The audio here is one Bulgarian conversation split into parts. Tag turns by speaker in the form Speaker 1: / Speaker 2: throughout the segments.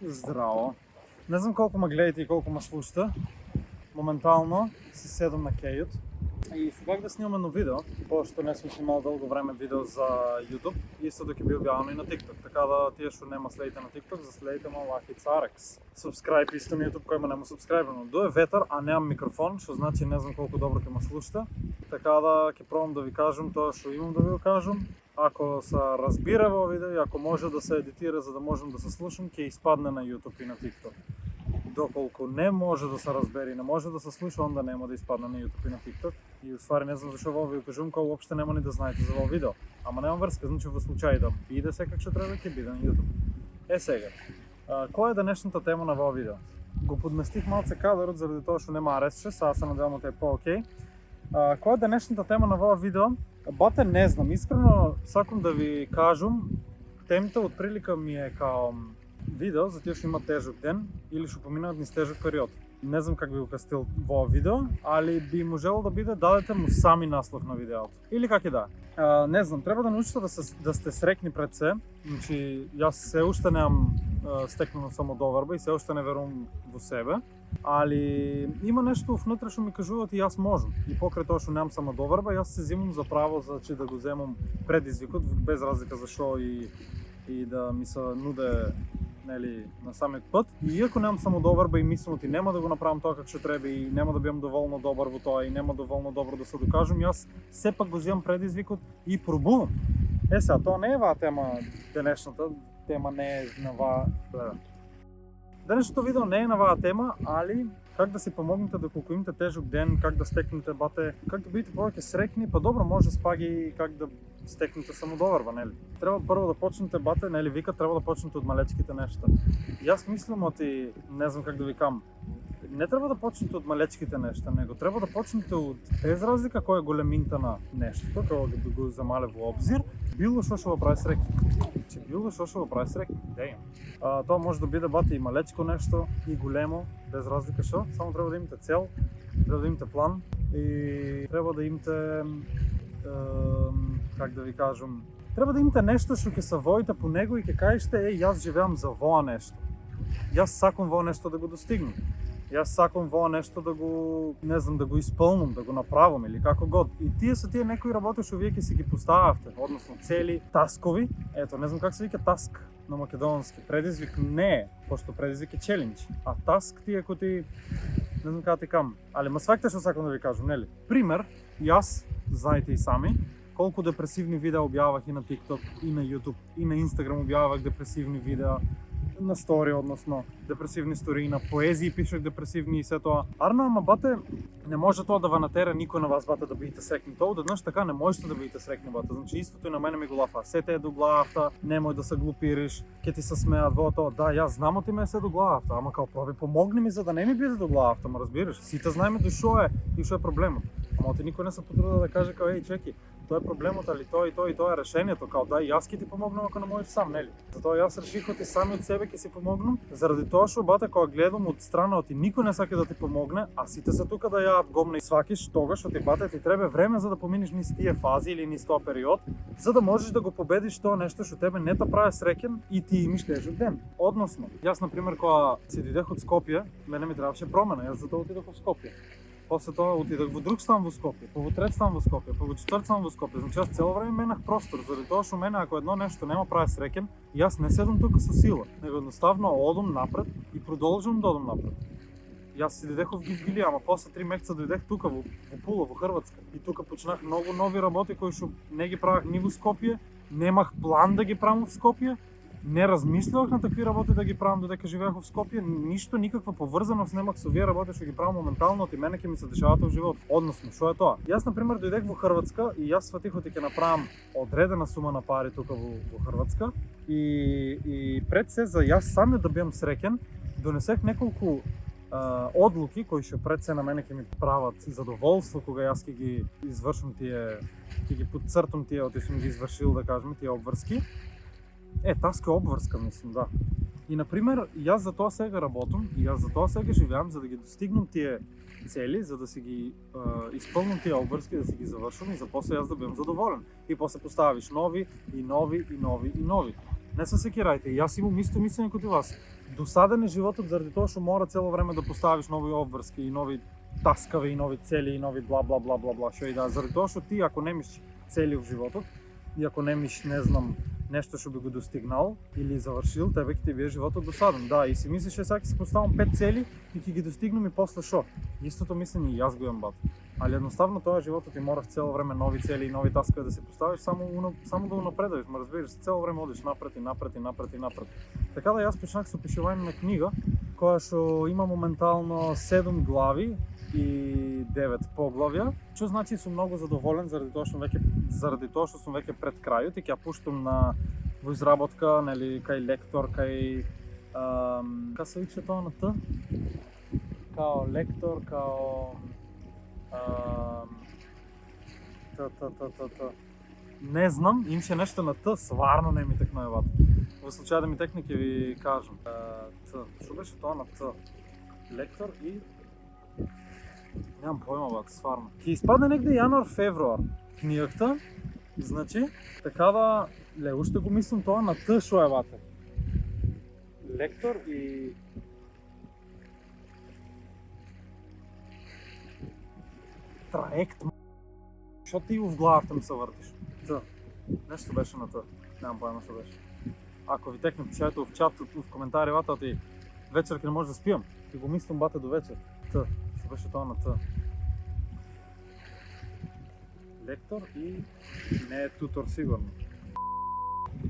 Speaker 1: Здраво! Не знам колку ме гледате и колку ме слушате. Моментално си седам на кејот и саках да снимам едно видео, пошто не сум снимал долго време видео за YouTube и исто ќе би објавено и на TikTok. Така да тие што нема следите на TikTok, заследите ме Lucky Carex. Subscribe исто на YouTube кој ме нема subscribe-ено. Дуе ветер, а немам микрофон, што значи не знам колку добро ќе ме слушате. Така да ќе пробам да ви кажам тоа што имам да ви го кажам. Ако се разбира во видео и ако може да се едитира за да можам да се слушам, ќе испадне на YouTube и на TikTok. Доколку не може да се разбери и не може да се слуша, онда нема да испадне на YouTube и на TikTok. И уствари не знам зашо во ви кажувам кога уопште нема ни да знаете за во видео. Ама нема врска, значи во случај да биде секак што треба ќе биде на YouTube. Сега, која е денешната тема на во видео? Го подместих малце кадрот заради тоа што нема арест, сега се надевам да е по-окей. Која е денешната тема на во видео? Бате, не знам, искрено сакам да ви кажам, темата од прилика ми е као видео за тие што има тежок ден или што поминаат низ тежок период. Не знам как би го кастил во видео, али би можело да биде дадете му сами наслов на видеото. Или как и да. Не знам, треба да научите да сте срекни пред се. Значи, јас се уште немам стекнано самодоверба и се уште не верувам во себе. Али има нешто внутре што ми кажуваат и јас можам. И покрај тоа што немам самодоверба, јас се земам за право да го земам предизвикот без разлика за што и да ми се нуде нели на самиот пат. И иако немам самодоверба и мислам и нема да го направам тоа како што треба и нема да бидам доволно добар во тоа и нема доволно добро да се докажам, јас сепак го земам предизвикот и пробувам. Сега, тоа не е ваа тема денешната, тема не е на ваа. Денешното видео не е на ваа тема, али как да си помогнете доколку имате тежок ден, как да стекнете как да бидете повеќе срекни, па добро може спаги как да стекнете самодоверба, нели? Треба прво да почнете нели вика, треба да почнете од малечките нешта. Јас мислам не знам как да ви кажам, не треба да почнете од малечките нешта, него треба да почнете од без разлика која е големината на нештото, кога го замале во обзир, било што ќе го прави срекни. Било што ќе го прави срекни. Тоа може да биде и малечко нешто и големо, без разлика што, само треба да имате цел, треба да имате план и треба да имате как да ви кажам, треба да имате нешто што ќе се воите по него и ќе кажете јас живеам за воа нешто. Јас сакам воа нешто да го достигнам. Јас сакам воа нешто да го, не знам, да го исполнам, да го направам или како год. И тие се тие некои работи што вие ќе си ги постававте, односно цели, таскови. Ето, не знам как се вика таск на македонски. Предизвик не е, пошто предизвик е челендж. А таск ти е кој ти, не знам како ти кам. Али ма сваќате што сакам да ви кажам, нели? Пример, јас, знаете и сами, колку депресивни видеа објавах и на TikTok, и на YouTube, и на Instagram објавах депресивни видеа, на стори, односно депресивни стори, на поезии пишах депресивни и се тоа. Арно, ама бате, не може тоа да ва натера никој на вас бате да бидете срекни. Тоа одеднаш така не можете да бидете срекни бате. Значи истото и на мене ми го лафа. Се те е до главата, немој да се глупириш, ќе ти се смеат во тоа. Да, јас знам ти ме се до главата, ама као проби помогни ми за да не ми биде до главата, ма разбираш? Сите знаеме што е и што е проблемот. Ама ти никој не се потруда да каже као чеки, тоа е проблемот, али тоа и тоа е решението, као да јас ќе ти помогнам ако не можеш сам, нели? Затоа јас реших и сами од себе ќе си помогнам, заради тоа што бате кога гледам од страна и никој не сака да ти помогне, а сите се тука да јаат гомна и свакиш тогаш што ти бате ти треба време за да поминеш низ тие фази или низ тоа период, за да можеш да го победиш тоа нешто што тебе не те прави среќен и ти имаш тежок ден. Односно, јас на пример кога си дојдев од Скопје, мене ми требаше промена, јас затоа отидов во Скопје. После тоа отидов во друг стан во Скопје, во трет стан во Скопје, во четврт стан во Скопје. Значи јас цело време менах простор, заради тоа што мене ако едно нешто нема прави среќен, јас не седам тука со сила, него едноставно одам напред и продолжувам да одам напред. Јас си дојдев во Гивгили, ама после 3 месеца дојдев тука во Пула, во Хрватска. И тука почнах многу нови работи кои што не ги правах ни во Скопје, немах план да ги правам во Скопје. Не размислувах на такви работи да ги правам додека живеах во Скопје, ништо, никаква поврзаност немах со овие работи што ги правам моментално и мене ќе ми се дешаваат во живот. Односно, што е тоа? Јас на пример дојдев во Хрватска и јас сватих ќе направам одредена сума на пари тука во Хрватска и пред се за јас сам да бидам среќен, донесех неколку одлуки кои што пред се на мене ќе ми прават задоволство кога јас ќе ги извршам тие, ќе ги подцртам тие, сум ги извршил да кажеме тие обврски. Таска обврска, мислам, да. И, например, јас за тоа сега работам и јас за тоа сега живеам, за да ги достигнам тие цели, за да си ги исполнам тие обврски, да си ги завршам и за после јас да бидам задоволен. И после поставиш нови, и нови, и нови, и нови. Не се секирајте, јас имам исто мислење како и вас. Досаден е животот заради тоа што мора цело време да поставиш нови обврски и нови таскави и нови цели и нови бла бла бла бла бла што и да, заради тоа што ти ако немиш цели в животот и ако немиш, не знам, нешто што би го достигнал или завршил, тебе ќе ти биде животот досаден. Да, и си мислиш сега ќе си поставам 5 цели и ќе ги достигнам и после шо? Истото мислење и јас го имам, бат. Али едноставно тоа животот ти мораш цело време нови цели и нови таскави да се поставиш, само да унапредуваш, ма разбираш, цело време одиш напред и напред и напред и напред. Така да јас почнах со пишување на книга која што има моментално 7 глави и 9 поглавја, што значи сум многу задоволен заради тоа што сум веќе пред крајот и ќе ја пуштам во изработка, нели, кај лектор, кај како се викаше тоа на Т? Као лектор, као не знам, имаше нешто на Т, сварно не ми текнува бат. Во случај да ми текне ќе ви кажам. Што беше тоа на Т? Лектор и немам појма бат, сварно. Ќе испадне негде јануар-февруар книгата, значи, така да, уште го мислам тоа на Т шо е бате. Лектор и траект, што ти в главата ми се вртиш? Т. Нешто беше на Т. Немам појма што беше. Ако ви текне, пишајте в чат, в коментари, бата, ти вечер ќе не може да спијам. Ќе го мислам, бата, до вечер. Т. Што беше тоа на Т? Лектор и не е тутор сигурно.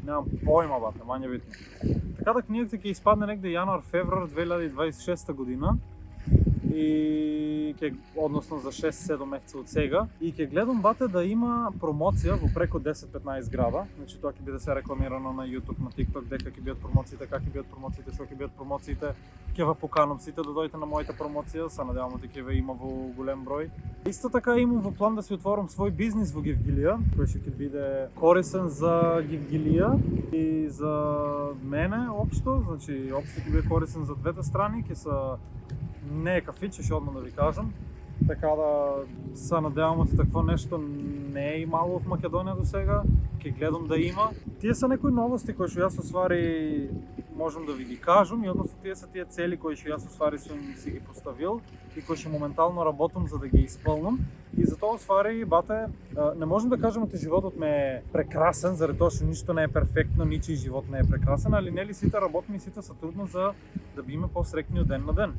Speaker 1: Немам појма, бата, мање битно. Така да книгата ќе испадне негде јануар-февруар 2026 година. И односно за 6-7 месеца од сега, и ќе гледам, бате, да има промоција во преко 10-15 града. Значи тоа ќе биде се рекламирано на YouTube, на TikTok, дека ќе бидат промоциите, како ќе бидат промоциите, што ќе бидат промоциите. Ќе ве поканам сите да дојдете на мојата промоција, се надевам дека ќе ве има во голем број. Исто така имам во план да си отворам свој бизнис во Гевгилија, кој ќе биде корисен за Гевгилија и за мене општо, значи општо ќе биде корисен за двете страни, ќе се не е кафиче, што одмah да ви кажам. Така да се надевам од такво нешто не е имало в Македонија до сега, ќе гледам да има. Тие се некои новости кои што јас оствари можам да ви ги кажам и односно тие се тие цели кои што јас оствари сум си ги поставил и кои што моментално работам за да ги исполнам. И затоа оствари, бате, не можам да кажам дека животот ме е прекрасен, заради тоа што ништо не е перфектно, ничи живот не е прекрасен, али нели сите работиме и сите се трудно за да биме посрекни од ден на ден.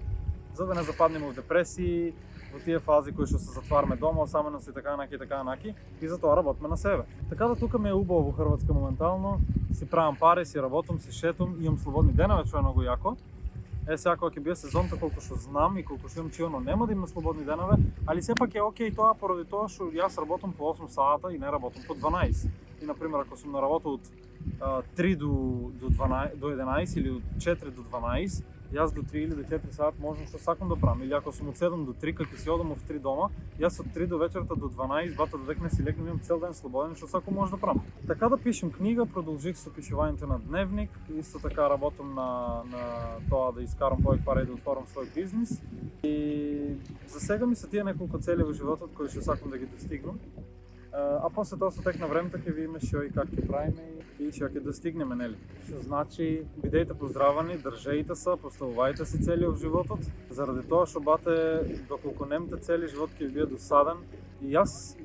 Speaker 1: За да не западнеме во депресии, во тие фази кои што се затвараме дома, осаменост и така наки, и затоа работиме на себе. Така да тука ми е убаво во Хрватска моментално, си правам пари, си работам, си шетам, имам слободни денови, што е многу јако. Сега кога ќе биде сезонта, колку што знам и колку што имам чијано, нема да имам слободни денови, али сепак е окей тоа поради тоа што јас работам по 8 сата и не работам по 12. И например ако сум на работа од 3 до 11 или од 4 до 12, јас до 3 или до 4 сат можам што сакам да правам. Или ако сум од 7 до 3, кога ќе си одам в 3 дома, јас од 3 до вечерта до 12, бата додека си легнем, имам цел ден слободен, што сакам може да правам. Така да пишем книга, продолжих со пишувањето на дневник, исто така работам на тоа да искарам повеќе пари и да отворам свој бизнис. И за сега ми се тие неколку цели во животот кои што сакам да ги достигнам. А после тоа со тек на времето ќе видиме што и как ќе правиме и што ќе достигнеме, нели? Што значи, бидејте поздравени, држејте се, поставувајте си цели во животот, заради тоа што бате, доколку немате цели, живот ќе ви биде досаден. И јас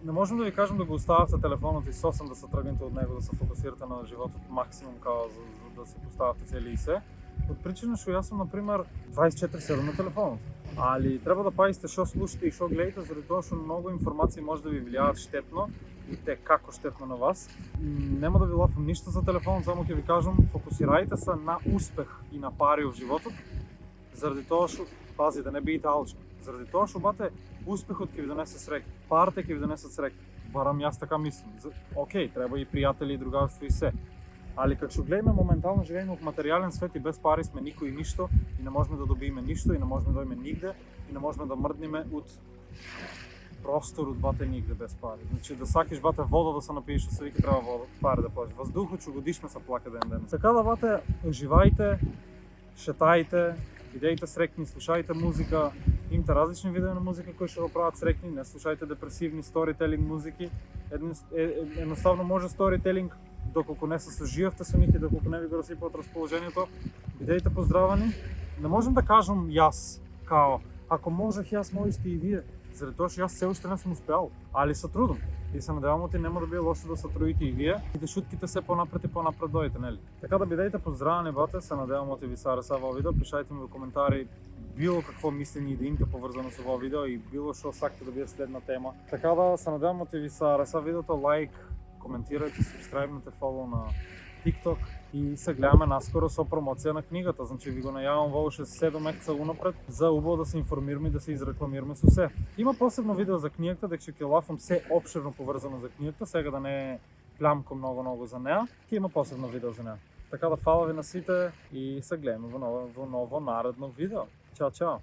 Speaker 1: не можам да ви кажам да го оставате телефонот и сосем да се тргнете од него, да се фокусирате на животот максимум као за да се поставате цели и се. Од причина што јас сум, например, 24/7 на телефонот. Али треба да пазите што слушате и што гледате, заради тоа што многу информации може да ви влијаат штетно и те како штетно на вас. Нема да ви лафам ништо за телефонот, само ќе ви кажам, фокусирајте се на успех и на пари во животот, заради тоа што, пазите, не бидете алчни, заради тоа што бате, успехот ќе ви донесе среќа, парите ќе ви донесат среќа. Барам јас така мислам. Океј, треба и пријатели и другарство и се. Али како што гледаме, моментално живееме во материјален свет и без пари сме никој и ништо и не можеме да добиеме ништо и не можеме да дојдеме нигде и не можеме да мрднеме од просторот бате нигде без пари. Значи да сакаш бате вода да се напиеш, се вика треба вода, пари да платиш. Воздухот што годишно се плака ден. Така да бате, уживајте, шетајте, бидејте срекни, слушајте музика, имате различни видови на музика кои што го прават срекни, не слушајте депресивни сторителинг музики. Едноставно може сторителинг доколку не се соживавте со нив и доколку не ви го расипаат расположението, бидејте поздравени. Не можам да кажам јас, као, ако можех јас, можете и вие, заради тоа што јас се уште не сум успеал, али се трудам. И се надевам оти нема да биде лошо да се трудите и вие и да шутките се понапред и понапред дојдете, нели? Така да бидејте поздравени, бате, се надевам оти ви се хареса во видео, пишајте ми во коментари било какво мислење и да имате поврзано со овој видео и било што сакате да биде следна тема. Така да се надевам оти ви се хареса видеото, лайк, коментирајте, субскрајбнете, фолоу на TikTok и се гледаме наскоро со промоција на книгата. Значи ви го најавам во уште 7 месеца унапред за убаво да се информираме и да се изрекламираме со се. Има посебно видео за книгата, дека ќе лафам се опширно поврзано за книгата, сега да не плямко многу за неа, ќе има посебно видео за неа. Така да фала ви на сите и се гледаме во ново наредно видео. Чао, чао!